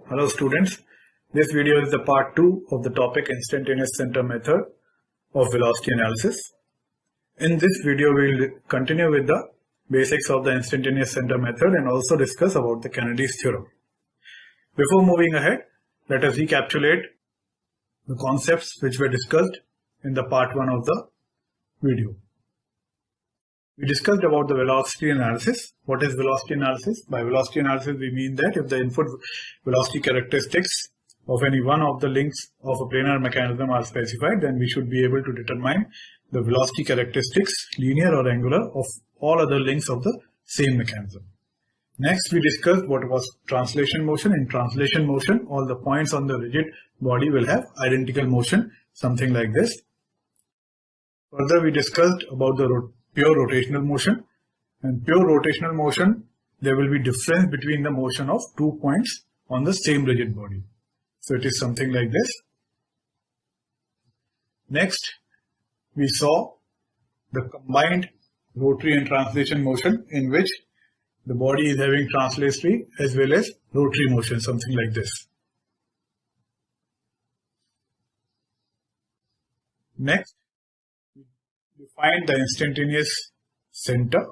Hello students, this video is the part 2 of the topic instantaneous center method of velocity analysis. In this video we will continue with the basics of the instantaneous center method and also discuss about the Kennedy's theorem. Before moving ahead, let us recapitulate the concepts which were discussed in the part 1 of the video. We discussed about the velocity analysis. What is velocity analysis? By velocity analysis we mean that if the input velocity characteristics of any one of the links of a planar mechanism are specified, then we should be able to determine the velocity characteristics, linear or angular, of all other links of the same mechanism. Next we discussed what was translation motion. In translation motion, all the points on the rigid body will have identical motion, something like this. Further we discussed about the pure rotational motion. And pure rotational motion, there will be difference between the motion of 2 points on the same rigid body. So it is something like this. Next, we saw the combined rotary and translation motion, in which the body is having translatory as well as rotary motion, something like this. Next, we find the instantaneous center.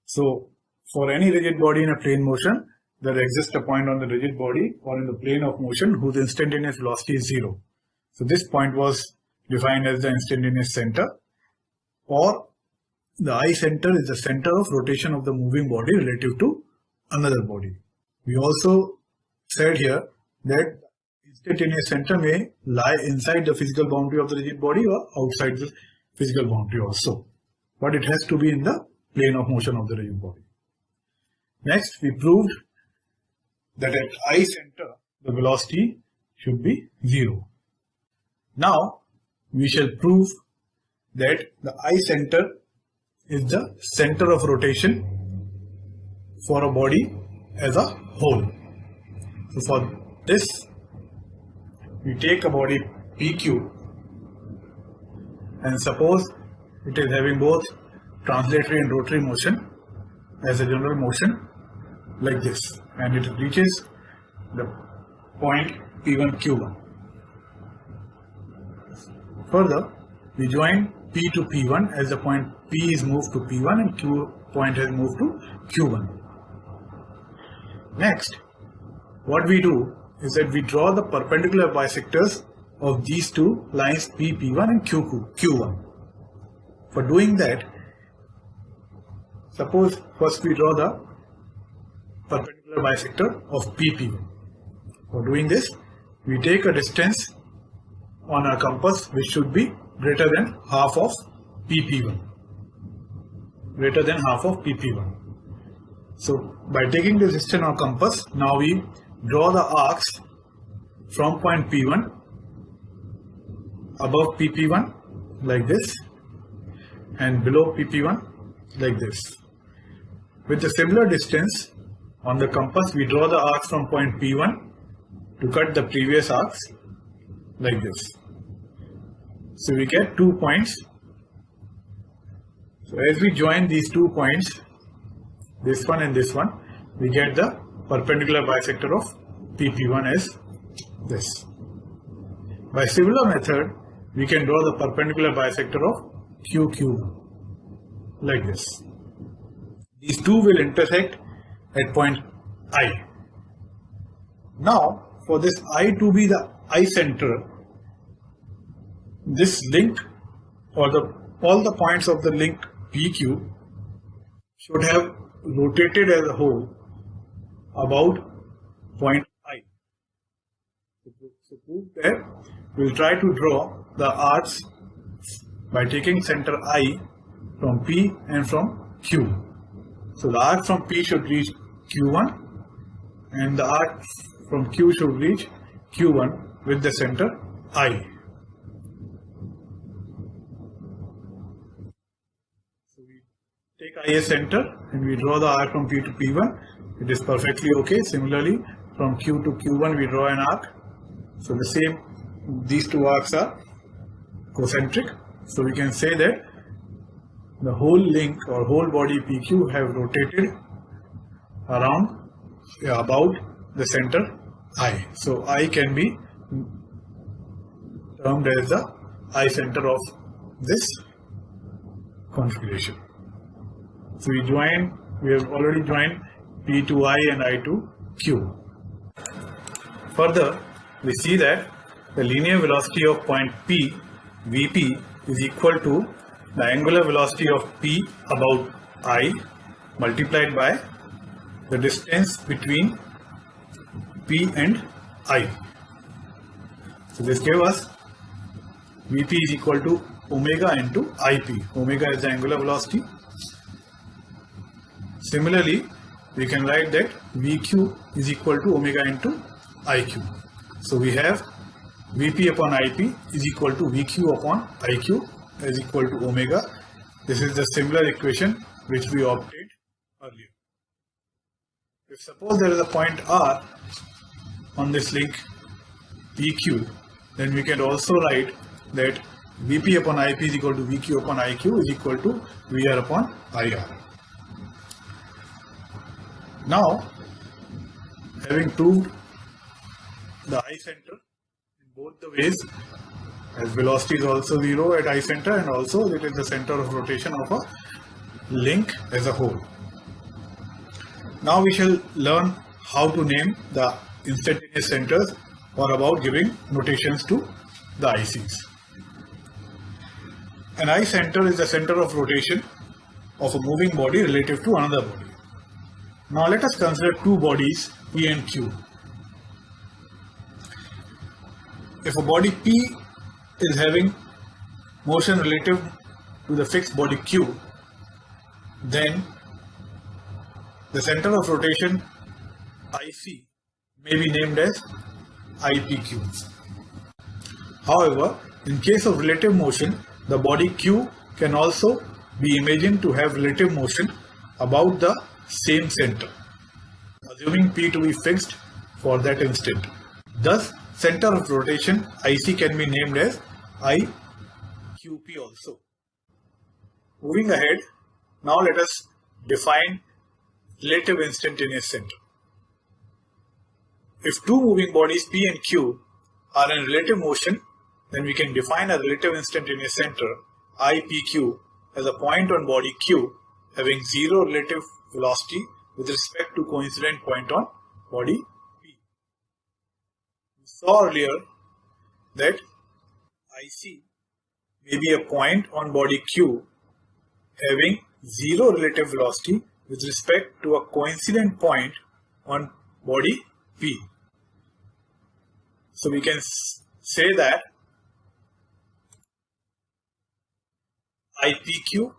So for any rigid body in a plane motion, there exists a point on the rigid body or in the plane of motion whose instantaneous velocity is 0. So this point was defined as the instantaneous center, or the I center is the center of rotation of the moving body relative to another body. We also said here that instantaneous center may lie inside the physical boundary of the rigid body or outside the physical boundary also, but it has to be in the plane of motion of the rigid body. Next, we proved that at I center the velocity should be 0. Now we shall prove that the I center is the center of rotation for a body as a whole. So for this, we take a body PQ and suppose it is having both translatory and rotary motion as a general motion like this, and it reaches the point P1 Q1. Further, we join P to P1 as the point P is moved to P1 and Q point has moved to Q1. Next, what we do is that we draw the perpendicular bisectors of these two lines P1 and Q1. For doing that, suppose first we draw the perpendicular bisector of P1. For doing this, we take a distance on our compass which should be greater than half of P1. Greater than half of P1. So by taking this distance on compass, now we draw the arcs from point P1 above P1 like this and below P1 like this. With a similar distance on the compass, we draw the arcs from point P1 to cut the previous arcs like this. So we get 2 points. So as we join these 2 points, this one and this one, we get the perpendicular bisector of P1 as this. By similar method, we can draw the perpendicular bisector of QQ like this. These two will intersect at point I. Now, for this I to be the I center, this link or all the points of the link PQ should have rotated as a whole about point I. So to prove that, we will try to draw the arcs by taking center I from P and from Q. So the arc from P should reach Q1 and the arc from Q should reach Q1 with the center I. So we take I as center and we draw the arc from P to P1. It is perfectly okay. Similarly, from Q to Q1 we draw an arc. So the same, these two arcs are concentric. So we can say that the whole link or whole body PQ have rotated around about the center I. So I can be termed as the I center of this configuration. So we have already joined P to I and I to Q. Further, we see that the linear velocity of point P, Vp, is equal to the angular velocity of P about I multiplied by the distance between P and I. So this gave us Vp is equal to omega into Ip. Omega is the angular velocity. Similarly, we can write that Vq is equal to omega into Iq. So we have Vp upon Ip is equal to Vq upon Iq is equal to omega. This is the similar equation which we obtained earlier. If suppose there is a point R on this link PQ, then we can also write that Vp upon Ip is equal to Vq upon Iq is equal to Vr upon Ir. Now, having proved the I center in both the ways, as velocity is also 0 at I center and also it is the center of rotation of a link as a whole. Now we shall learn how to name the instantaneous centers or about giving notations to the ICs. An I center is the center of rotation of a moving body relative to another body. Now let us consider two bodies P and Q. If a body P is having motion relative to the fixed body Q, then the center of rotation IC may be named as IPQ. However, in case of relative motion, the body Q can also be imagined to have relative motion about the same center, assuming P to be fixed for that instant. Thus, center of rotation IC can be named as IQP also. Moving ahead, now let us define relative instantaneous center. If two moving bodies P and Q are in relative motion, then we can define a relative instantaneous center IPQ as a point on body Q having zero relative velocity with respect to coincident point on body P. We saw earlier that IC may be a point on body Q having zero relative velocity with respect to a coincident point on body P. So we can say that IPQ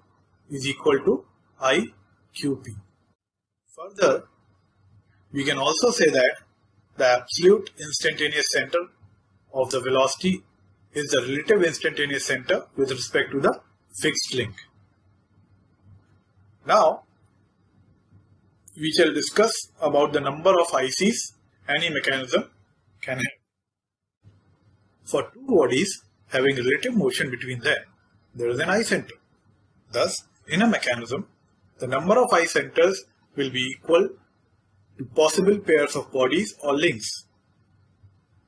is equal to IQP. Further, we can also say that the absolute instantaneous center of the velocity is the relative instantaneous center with respect to the fixed link. Now, we shall discuss about the number of ICs any mechanism can have. For two bodies having relative motion between them, there is an I center. Thus, in a mechanism, the number of I centers will be equal to possible pairs of bodies or links.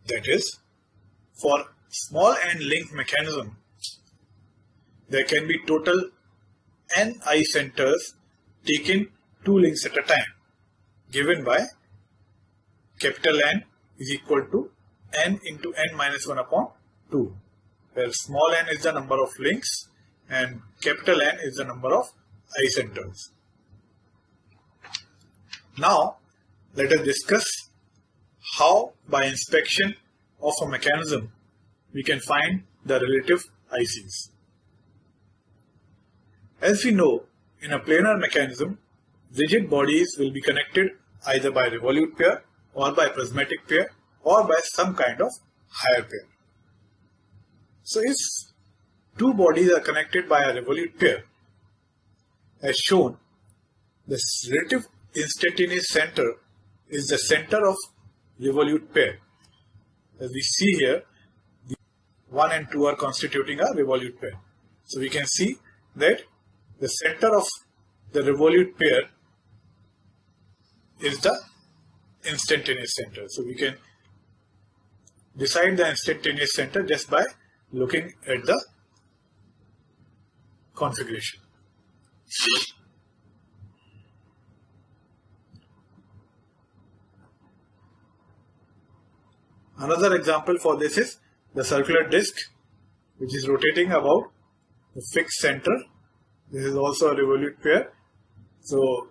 That is, for small n link mechanism, there can be total n I centers taken two links at a time, given by capital N is equal to n into n minus 1 upon 2, where small n is the number of links and capital N is the number of I centers. Now, let us discuss how by inspection of a mechanism we can find the relative ICs. As we know, in a planar mechanism, rigid bodies will be connected either by revolute pair or by prismatic pair or by some kind of higher pair. So if two bodies are connected by a revolute pair, as shown, the relative instantaneous center is the center of revolute pair. As we see here, the 1 and 2 are constituting a revolute pair. So we can see that the center of the revolute pair is the instantaneous center. So we can decide the instantaneous center just by looking at the configuration. Another example for this is the circular disc, which is rotating about the fixed center. This is also a revolute pair, so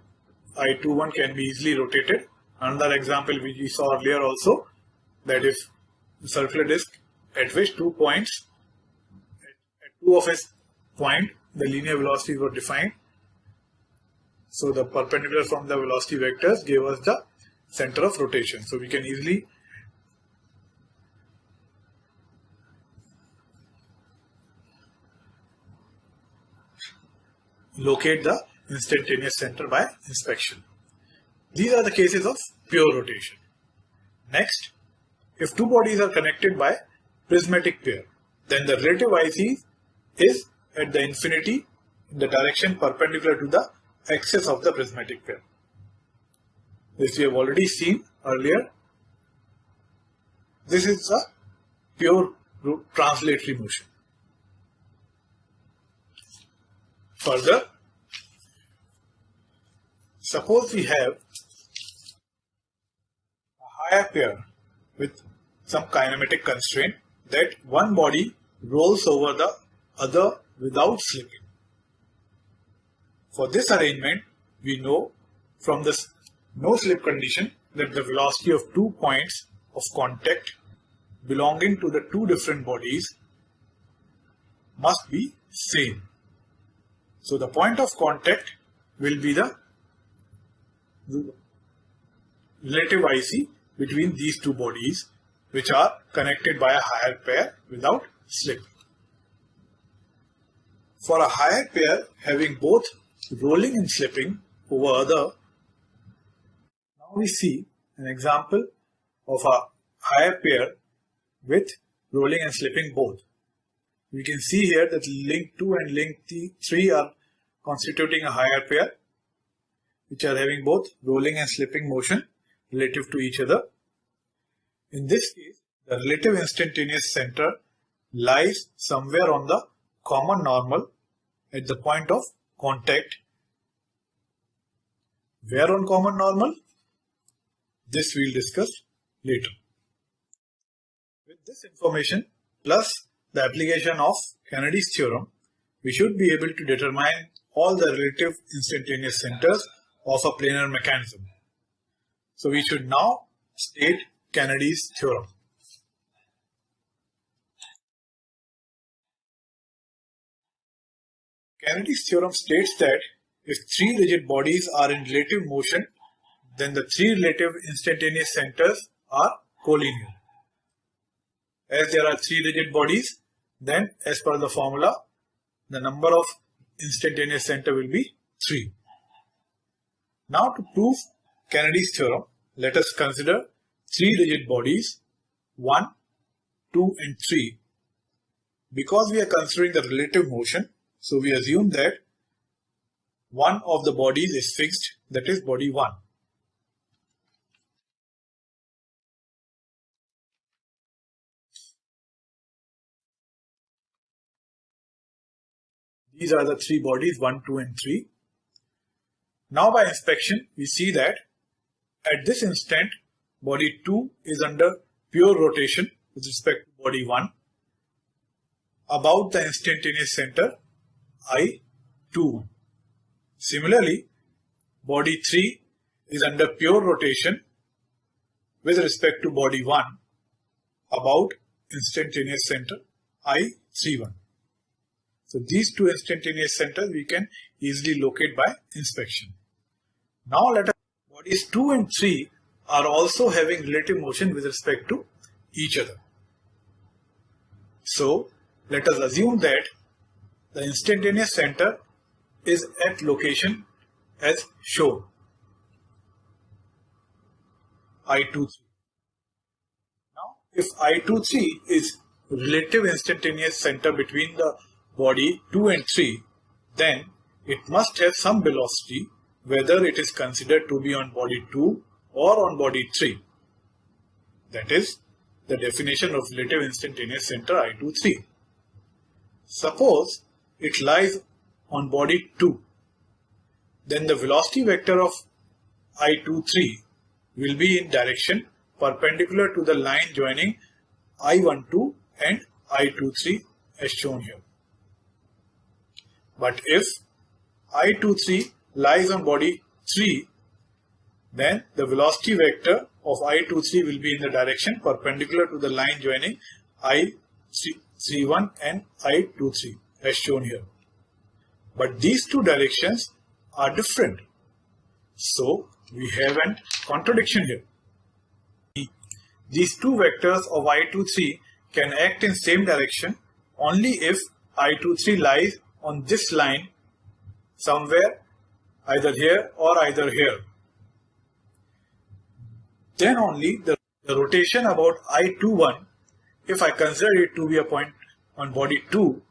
I21 can be easily rotated. Another example which we saw earlier also, that if the circular disc at which 2 points, at 2 of its point, the linear velocities were defined. So the perpendicular from the velocity vectors gave us the center of rotation. So we can easily locate the instantaneous center by inspection. These are the cases of pure rotation. Next, if two bodies are connected by prismatic pair, then the relative IC is at the infinity in the direction perpendicular to the axis of the prismatic pair. This we have already seen earlier. This is a pure translatory motion. Further, suppose we have a higher pair with some kinematic constraint that one body rolls over the other without slipping. For this arrangement, we know from the no slip condition that the velocity of 2 points of contact belonging to the two different bodies must be same. So the point of contact will be the relative IC between these two bodies, which are connected by a higher pair without slip. For a higher pair having both rolling and slipping over other, now we see an example of a higher pair with rolling and slipping both. We can see here that link 2 and link 3 are constituting a higher pair, which are having both rolling and slipping motion relative to each other. In this case, the relative instantaneous center lies somewhere on the common normal at the point of contact. Where on common normal? This we will discuss later. With this information plus the application of Kennedy's theorem, we should be able to determine all the relative instantaneous centers of a planar mechanism. So we should now state Kennedy's theorem. Kennedy's theorem states that if three rigid bodies are in relative motion, then the three relative instantaneous centers are collinear. As there are three rigid bodies, then as per the formula, the number of instantaneous center will be 3. Now to prove Kennedy's theorem, let us consider three rigid bodies 1, 2 and 3. Because we are considering the relative motion, so we assume that one of the bodies is fixed, that is body 1. These are the three bodies 1, 2 and 3. Now by inspection, we see that at this instant, body 2 is under pure rotation with respect to body 1 about the instantaneous center I21. Similarly, body 3 is under pure rotation with respect to body 1 about instantaneous center I31. So these two instantaneous centers we can easily locate by inspection. Now let us bodies 2 and 3 are also having relative motion with respect to each other. So let us assume that the instantaneous center is at location as shown, I23. Now if I23 is relative instantaneous center between the body 2 and 3, then it must have some velocity, whether it is considered to be on body 2 or on body 3. That is the definition of relative instantaneous center I23. Suppose it lies on body 2. Then the velocity vector of I23 will be in direction perpendicular to the line joining I12 and I23 as shown here. But if I23 lies on body 3, then the velocity vector of I23 will be in the direction perpendicular to the line joining I31 and I23 as shown here. But these two directions are different. So we have a contradiction here. These two vectors of I23 can act in same direction only if I23 lies on this line somewhere, either here or either here. Then only the rotation about I21, if I consider it to be a point on body 2,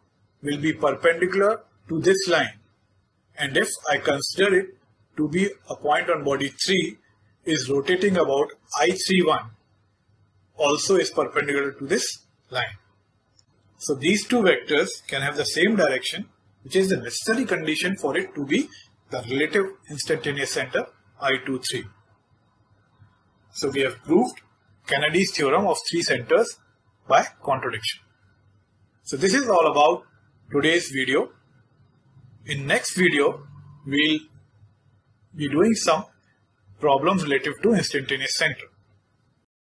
will be perpendicular to this line. And if I consider it to be a point on body 3, is rotating about I31, also is perpendicular to this line. So these two vectors can have the same direction, which is the necessary condition for it to be the relative instantaneous center I23. So we have proved Kennedy's theorem of three centers by contradiction. So this is all about today's video. In next video, we'll be doing some problems relative to instantaneous center.